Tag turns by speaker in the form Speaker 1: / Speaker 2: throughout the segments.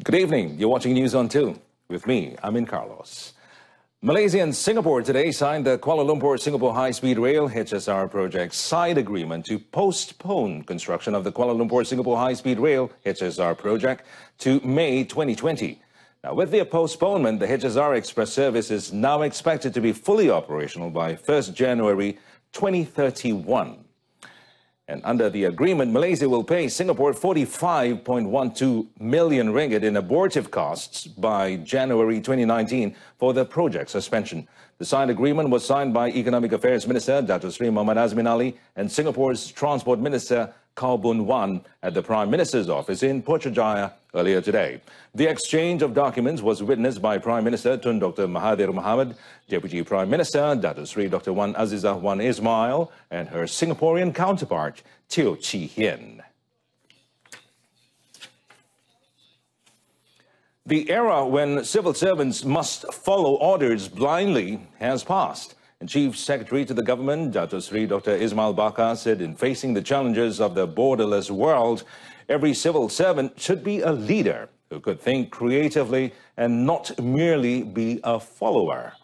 Speaker 1: Good evening. You're watching News on 2. With me, I'm in Carlos. Malaysia and Singapore today signed the Kuala Lumpur-Singapore High-Speed Rail HSR project side agreement to postpone construction of the Kuala Lumpur-Singapore High-Speed Rail HSR project to May 2020. Now, with the postponement, the HSR Express service is now expected to be fully operational by 1st January 2031. And under the agreement, Malaysia will pay Singapore 45.12 million ringgit in abortive costs by January 2019 for the project suspension. The signed agreement was signed by Economic Affairs Minister Dato Sri Muhammad Azmin Ali and Singapore's Transport Minister Khaw Boon Wan at the Prime Minister's office in Putrajaya earlier today. The exchange of documents was witnessed by Prime Minister Tun Dr. Mahathir Mohamad, Deputy Prime Minister Dato Sri Dr. Wan Azizah Wan Ismail, and her Singaporean counterpart, Teo Chee Hien. The era when civil servants must follow orders blindly has passed. And Chief Secretary to the government, Dato Sri Dr. Ismail Bakar, said in facing the challenges of the borderless world, every civil servant should be a leader who could think creatively and not merely be a follower.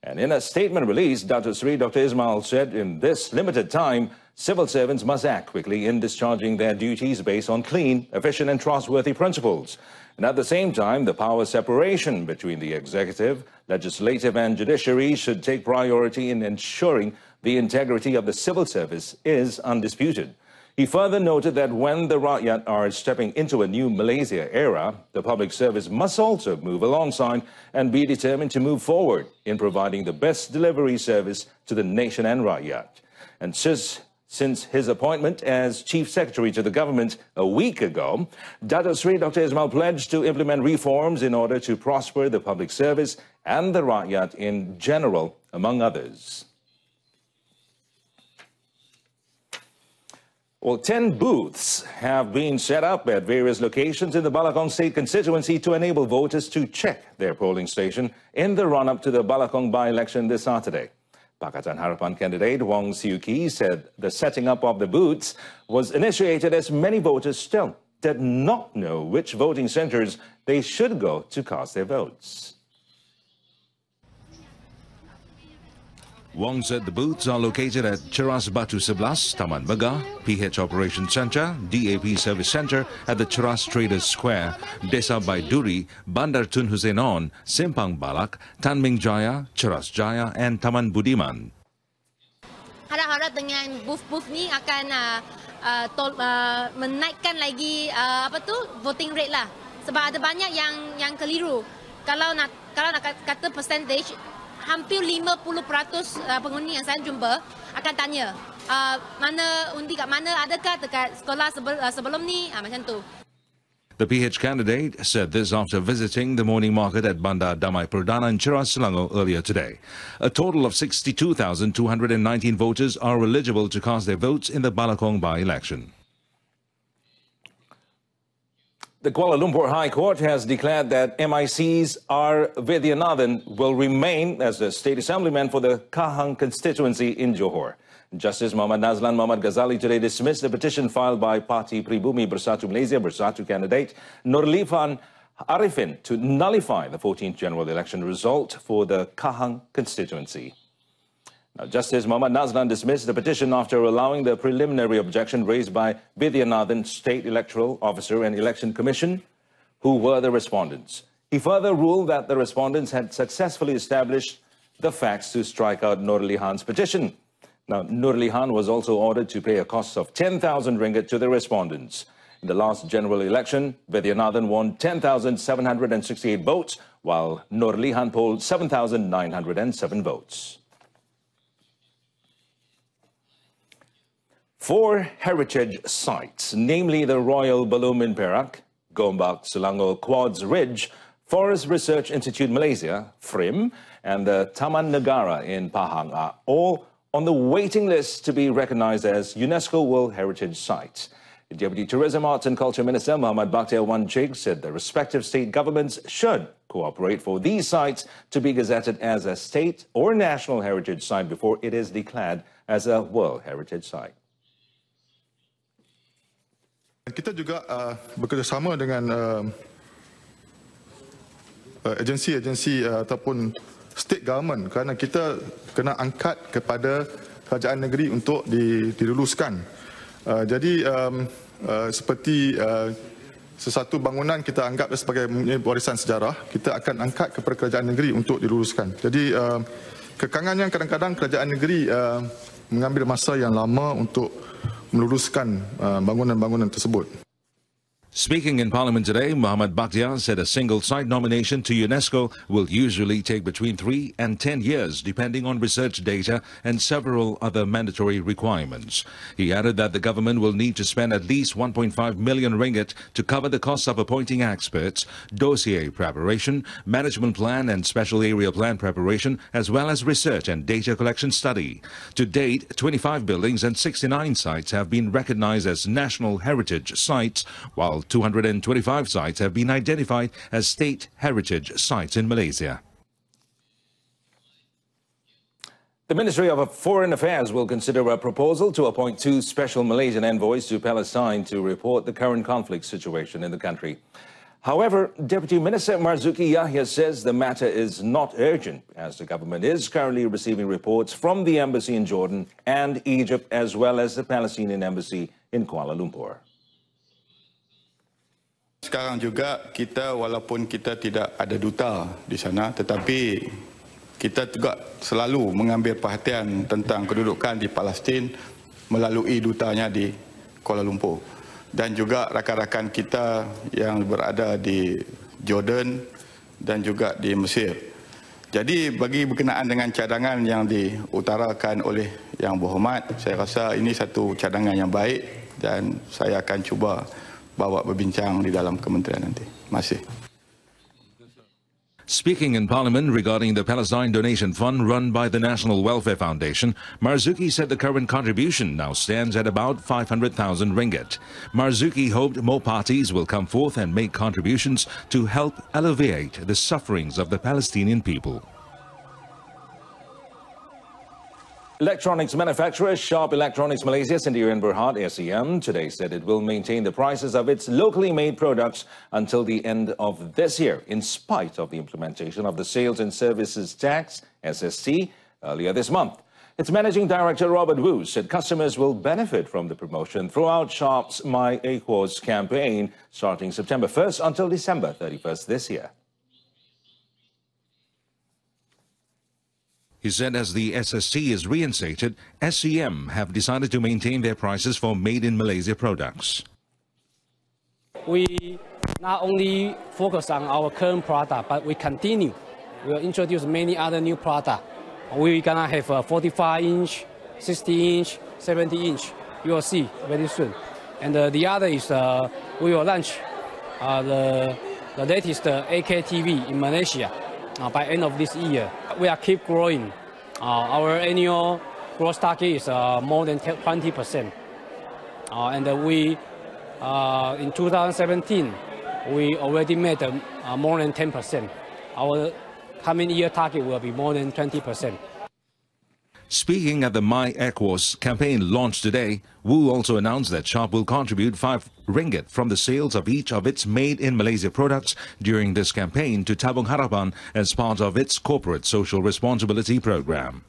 Speaker 1: And in a statement released, Dato Sri Dr. Ismail said in this limited time, civil servants must act quickly in discharging their duties based on clean, efficient and trustworthy principles. And at the same time, the power separation between the executive, legislative and judiciary should take priority in ensuring the integrity of the civil service is undisputed. He further noted that when the Rakyat are stepping into a new Malaysia era, the public service must also move alongside and be determined to move forward in providing the best delivery service to the nation and Rakyat. And since his appointment as Chief Secretary to the government a week ago, Dato Sri Dr. Ismail pledged to implement reforms in order to prosper the public service and the Rakyat in general, among others. Well, 10 booths have been set up at various locations in the Balakong State constituency to enable voters to check their polling station in the run-up to the Balakong by-election this Saturday. Pakatan Harapan candidate Wong Siu Ki said the setting up of the booths was initiated as many voters still did not know which voting centres they should go to cast their votes.
Speaker 2: Wong said the booths are located at Ceras Batu 11, Taman Megah, PH Operations Centre, DAP Service Centre at the Ceras Traders Square, Desa Baiduri, Bandar Tun Hussein On, Simpang Balak, Tanming Jaya, Ceras Jaya and Taman Budiman.
Speaker 3: Harap-harap dengan booth-booth ni akan menaikkan lagi voting rate lah. Sebab ada banyak yang keliru. Kalau nak kata percentage, hampir 50% pengundi yang saya jumpa akan tanya mana undi kat mana, adakah dekat sekolah sebelum ni, macam tu.
Speaker 2: The PH candidate said this after visiting the morning market at Bandar Damai Perdana in Ceras, Selangor earlier today. A total of 62,219 voters are eligible to cast their votes in the Balakong by-election.
Speaker 1: The Kuala Lumpur High Court has declared that MIC's R. Vidyanathan will remain as the State Assemblyman for the Kahang constituency in Johor. Justice Muhammad Nazlan Muhammad Ghazali today dismissed the petition filed by Parti Pribumi Bersatu Malaysia Bersatu candidate Nurlifan Arifin to nullify the 14th general election result for the Kahang constituency. Now, Justice Muhammad Nazlan dismissed the petition after allowing the preliminary objection raised by Vidyanathan State Electoral Officer and Election Commission, who were the respondents. He further ruled that the respondents had successfully established the facts to strike out Nurlihan's petition. Now, Nurlihan was also ordered to pay a cost of 10,000 ringgit to the respondents. In the last general election, Vidyanathan won 10,768 votes, while Nurlihan polled 7,907 votes. 4 heritage sites, namely the Royal Balloon in Perak, Gombak Selangor Quads Ridge, Forest Research Institute Malaysia, FRIM, and the Taman Negara in Pahang are all on the waiting list to be recognized as UNESCO World Heritage Sites. The Deputy Tourism, Arts and Culture Minister Muhammad Bakhtiar Wan Chig said the respective state governments should cooperate for these sites to be gazetted as a state or national heritage site before it is declared as a World Heritage Site.
Speaker 4: Kita juga bekerjasama dengan agensi-agensi ataupun state government, kerana kita kena angkat kepada kerajaan negeri untuk diluluskan. Jadi seperti sesuatu bangunan kita anggap sebagai warisan sejarah, kita akan angkat kepada kerajaan negeri untuk diluluskan. Jadi kekangannya kadang-kadang kerajaan negeri mengambil masa yang lama untuk meluluskan bangunan-bangunan tersebut.
Speaker 2: Speaking in Parliament today, Muhammad Bakhtiar said a single site nomination to UNESCO will usually take between 3 and 10 years, depending on research data and several other mandatory requirements. He added that the government will need to spend at least 1.5 million ringgit to cover the costs of appointing experts, dossier preparation, management plan and special area plan preparation, as well as research and data collection study. To date, 25 buildings and 69 sites have been recognized as national heritage sites, while 225 sites have been identified as state heritage sites in Malaysia.
Speaker 1: The Ministry of Foreign Affairs will consider a proposal to appoint 2 special Malaysian envoys to Palestine to report the current conflict situation in the country. However, Deputy Minister Marzuki Yahya says the matter is not urgent, as the government is currently receiving reports from the embassy in Jordan and Egypt, as well as the Palestinian embassy in Kuala Lumpur.
Speaker 5: Sekarang juga kita, walaupun kita tidak ada duta di sana, tetapi kita juga selalu mengambil perhatian tentang kedudukan di Palestin melalui dutanya di Kuala Lumpur. Dan juga rakan-rakan kita yang berada di Jordan dan juga di Mesir. Jadi bagi berkenaan dengan cadangan yang diutarakan oleh Yang Berhormat, saya rasa ini satu cadangan yang baik dan saya akan cuba bawa berbincang di dalam kementerian nanti. Terima kasih.
Speaker 2: Speaking in Parliament regarding the Palestine Donation Fund run by the National Welfare Foundation, Marzuki said the current contribution now stands at about 500,000 ringgit. Marzuki hoped more parties will come forth and make contributions to help alleviate the sufferings of the Palestinian people.
Speaker 1: Electronics manufacturer Sharp Electronics Malaysia Sendirian Berhad SEM today said it will maintain the prices of its locally made products until the end of this year, in spite of the implementation of the Sales and Services Tax, SST, earlier this month. Its managing director Robert Wu said customers will benefit from the promotion throughout Sharp's My Aquos campaign starting September 1st until December 31st this year.
Speaker 2: He said as the SST is reinstated, SEM have decided to maintain their prices for made-in-Malaysia products.
Speaker 6: We not only focus on our current product, but we continue. We will introduce many other new products. We're going to have a 45-inch, 60-inch, 70-inch. You will see very soon. And the other is we will launch the latest 8K TV in Malaysia by end of this year. We are keep growing. Our annual growth target is more than 20%. And we, in 2017, we already made more than 10%. Our coming year target will be more than 20%.
Speaker 2: Speaking at the My Aquos campaign launched today, Wu also announced that Sharp will contribute 5 ringgit from the sales of each of its made-in-Malaysia products during this campaign to Tabung Harapan as part of its corporate social responsibility program.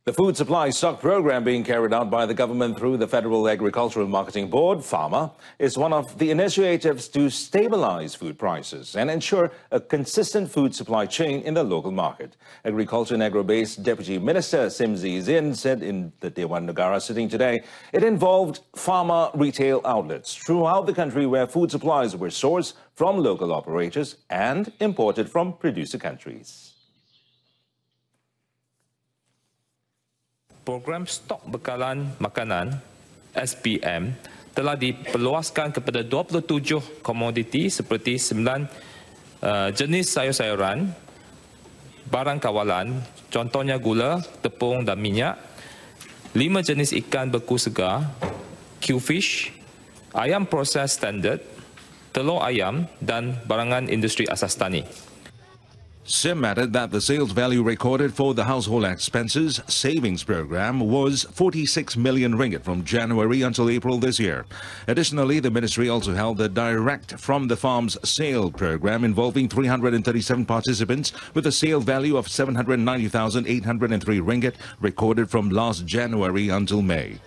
Speaker 1: The food supply stock program being carried out by the government through the Federal Agricultural Marketing Board, FAMA, is one of the initiatives to stabilize food prices and ensure a consistent food supply chain in the local market. Agriculture and Agro-based Deputy Minister Simzi Zin said in the Dewan Negara sitting today, it involved FAMA retail outlets throughout the country where food supplies were sourced from local operators and imported from producer countries.
Speaker 7: Program stok bekalan makanan SPM telah diperluaskan kepada 27 komoditi seperti 9 jenis sayur-sayuran, barang kawalan, contohnya gula, tepung dan minyak, 5 jenis ikan beku segar, Q-fish, ayam proses standard, telur ayam dan barangan industri asas tani.
Speaker 2: Sim added that the sales value recorded for the household expenses savings program was 46 million ringgit from January until April this year. Additionally, the ministry also held the Direct from the Farms sale program involving 337 participants with a sale value of 790,803 ringgit recorded from last January until May.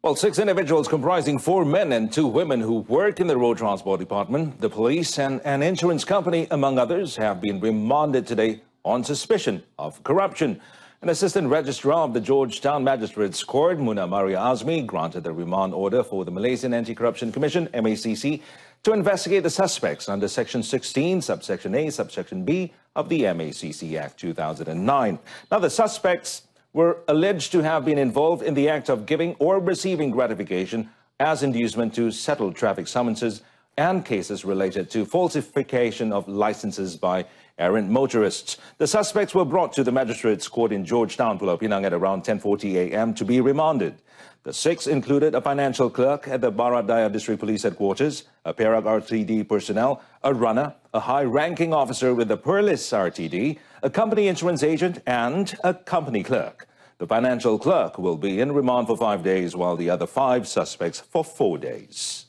Speaker 1: Well, 6 individuals comprising 4 men and 2 women who work in the Road Transport Department, the police and an insurance company, among others, have been remanded today on suspicion of corruption. An assistant registrar of the Georgetown Magistrates Court, Muna Maria Azmi, granted the remand order for the Malaysian Anti-Corruption Commission, MACC, to investigate the suspects under Section 16, Subsection A, Subsection B of the MACC Act 2009. Now, the suspects were alleged to have been involved in the act of giving or receiving gratification as inducement to settle traffic summonses and cases related to falsification of licenses by errant motorists. The suspects were brought to the Magistrates Court in Georgetown, Pulau Pinang at around 10:40 a.m. to be remanded. The 6 included a financial clerk at the Barat Daya District Police Headquarters, a Perak RTD personnel, a runner, a high-ranking officer with the Perlis RTD, a company insurance agent, and a company clerk. The financial clerk will be in remand for 5 days, while the other 5 suspects for 4 days.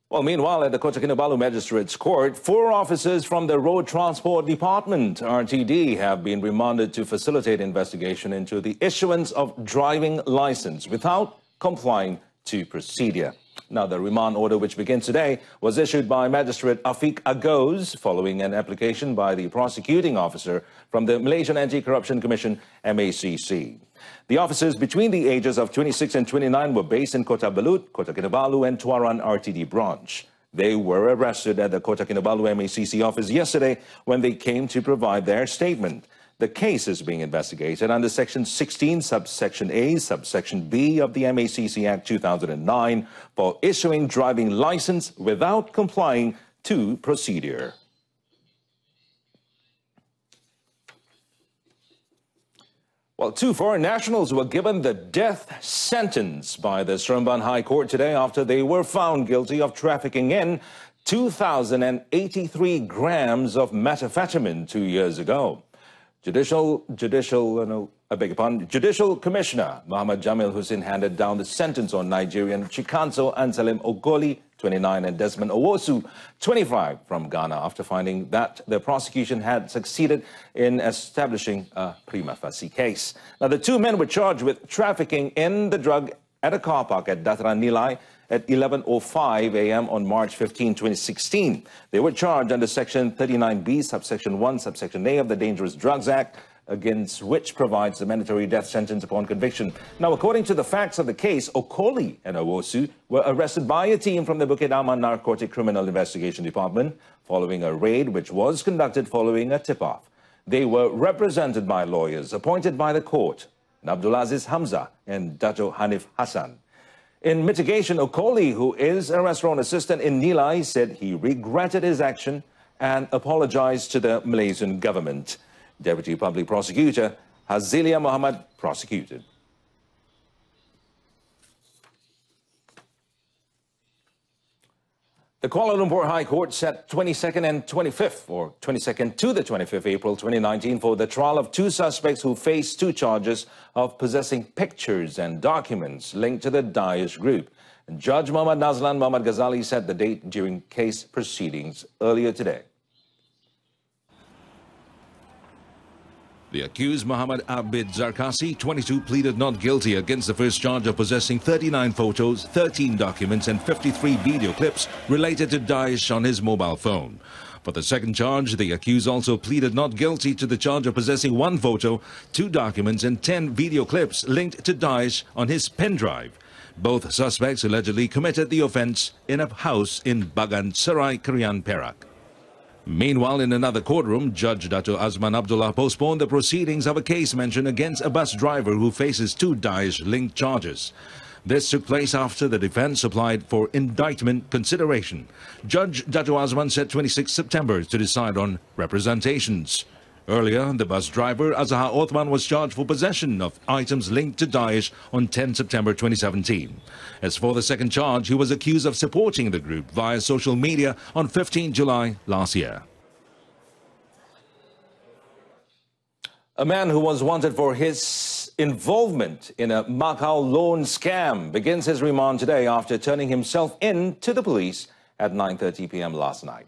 Speaker 1: Well, meanwhile, at the Kota Kinabalu Magistrates Court, 4 officers from the Road Transport Department, RTD, have been remanded to facilitate investigation into the issuance of driving license without complying to procedure. Now, the remand order, which begins today, was issued by Magistrate Afiq Agos following an application by the prosecuting officer from the Malaysian Anti-Corruption Commission, MACC. The officers between the ages of 26 and 29 were based in Kota Belud, Kota Kinabalu and Tuaran RTD branch. They were arrested at the Kota Kinabalu MACC office yesterday when they came to provide their statement. The case is being investigated under Section 16, Subsection A, Subsection B of the MACC Act 2009 for issuing driving license without complying to procedure. Well, 2 foreign nationals were given the death sentence by the Seremban High Court today after they were found guilty of trafficking in 2,083 grams of methamphetamine 2 years ago. Judicial Commissioner Muhammad Jamil Hussein handed down the sentence on Nigerian Chikanso Ansalim Ogoli, 29, and Desmond Owosu, 25, from Ghana after finding that the prosecution had succeeded in establishing a prima facie case. Now, the 2 men were charged with trafficking in the drug at a car park at Dataran Nilai at 11:05 a.m. on March 15, 2016. They were charged under Section 39B, Subsection 1, Subsection A of the Dangerous Drugs Act, against which provides the mandatory death sentence upon conviction. Now, according to the facts of the case, Okoli and Owosu were arrested by a team from the Bukit Aman Narcotic Criminal Investigation Department following a raid which was conducted following a tip-off. They were represented by lawyers appointed by the court, Abdulaziz Hamza and Dato Hanif Hassan. In mitigation, Okoli, who is a restaurant assistant in Nilai, said he regretted his action and apologized to the Malaysian government. Deputy Public Prosecutor Hazilia Muhammad prosecuted. The Kuala Lumpur High Court set 22nd and 25th, or 22nd to the 25th April 2019 for the trial of 2 suspects who face 2 charges of possessing pictures and documents linked to the Daesh group. And Judge Muhammad Nazlan Muhammad Ghazali set the date during case proceedings earlier today.
Speaker 2: The accused Muhammad Abid Zarkasi, 22, pleaded not guilty against the first charge of possessing 39 photos, 13 documents and 53 video clips related to Daesh on his mobile phone. For the second charge, the accused also pleaded not guilty to the charge of possessing 1 photo, 2 documents and 10 video clips linked to Daesh on his pen drive. Both suspects allegedly committed the offence in a house in Bagan Serai, Krian, Perak. Meanwhile, in another courtroom, Judge Dato Azman Abdullah postponed the proceedings of a case mentioned against a bus driver who faces 2 Daesh-linked charges. This took place after the defense applied for indictment consideration. Judge Dato Azman set 26 September to decide on representations. Earlier, the bus driver, Azahar Othman, was charged for possession of items linked to Daesh on 10 September 2017. As for the second charge, he was accused of supporting the group via social media on 15 July last year.
Speaker 1: A man who was wanted for his involvement in a Macau loan scam begins his remand today after turning himself in to the police at 9:30 p.m. last night.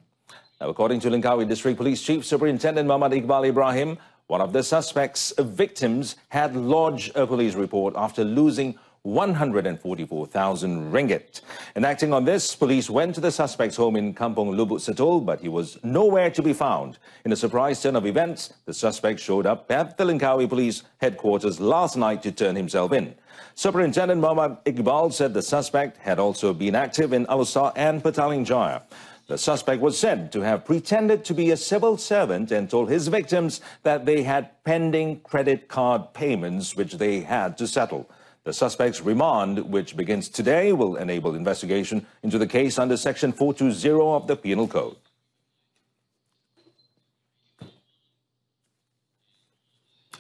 Speaker 1: Now, according to Langkawi District Police Chief Superintendent Muhammad Iqbal Ibrahim, one of the suspect's victims had lodged a police report after losing 144,000 ringgit. And acting on this, police went to the suspect's home in Kampong Lubuk Setul, but he was nowhere to be found. In a surprise turn of events, the suspect showed up at the Langkawi Police headquarters last night to turn himself in. Superintendent Muhammad Iqbal said the suspect had also been active in Alusar and Petaling Jaya. The suspect was said to have pretended to be a civil servant and told his victims that they had pending credit card payments which they had to settle. The suspect's remand, which begins today, will enable investigation into the case under Section 420 of the Penal Code.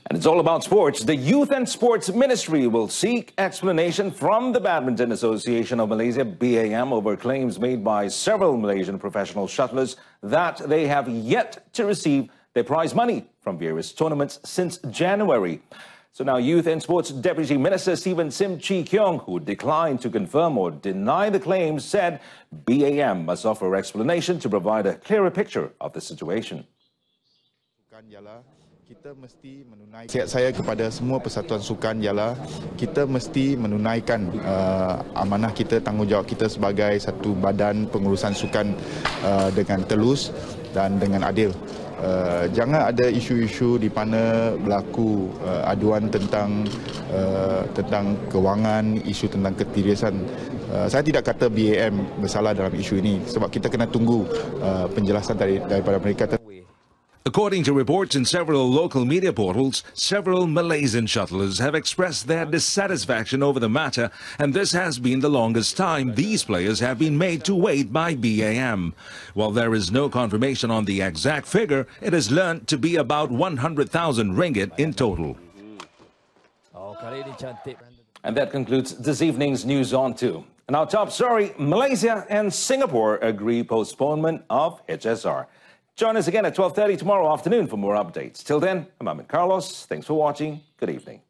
Speaker 1: And it's all about sports. The Youth and Sports Ministry will seek explanation from the Badminton Association of Malaysia, BAM, over claims made by several Malaysian professional shuttlers that they have yet to receive their prize money from various tournaments since January. So now Youth and Sports Deputy Minister Stephen Sim Chi Keong, who declined to confirm or deny the claims, said BAM must offer explanation to provide a clearer picture of the situation.
Speaker 8: Kita mesti menunaikan, nasihat saya kepada semua persatuan sukan ialah kita mesti menunaikan amanah kita, tanggungjawab kita sebagai satu badan pengurusan sukan dengan telus dan dengan adil. Jangan ada isu-isu di mana berlaku aduan tentang kewangan, isu tentang ketirisan. Saya tidak kata BAM bersalah dalam isu ini sebab kita kena tunggu penjelasan daripada mereka.
Speaker 2: According to reports in several local media portals, several Malaysian shuttlers have expressed their dissatisfaction over the matter, and this has been the longest time these players have been made to wait by BAM. While there is no confirmation on the exact figure, it is learned to be about 100,000 ringgit in total.
Speaker 1: And that concludes this evening's News on 2. And our top story, Malaysia and Singapore agree postponement of HSR. Join us again at 12:30 tomorrow afternoon for more updates. Till then, I'm Ahmed Carlos. Thanks for watching. Good evening.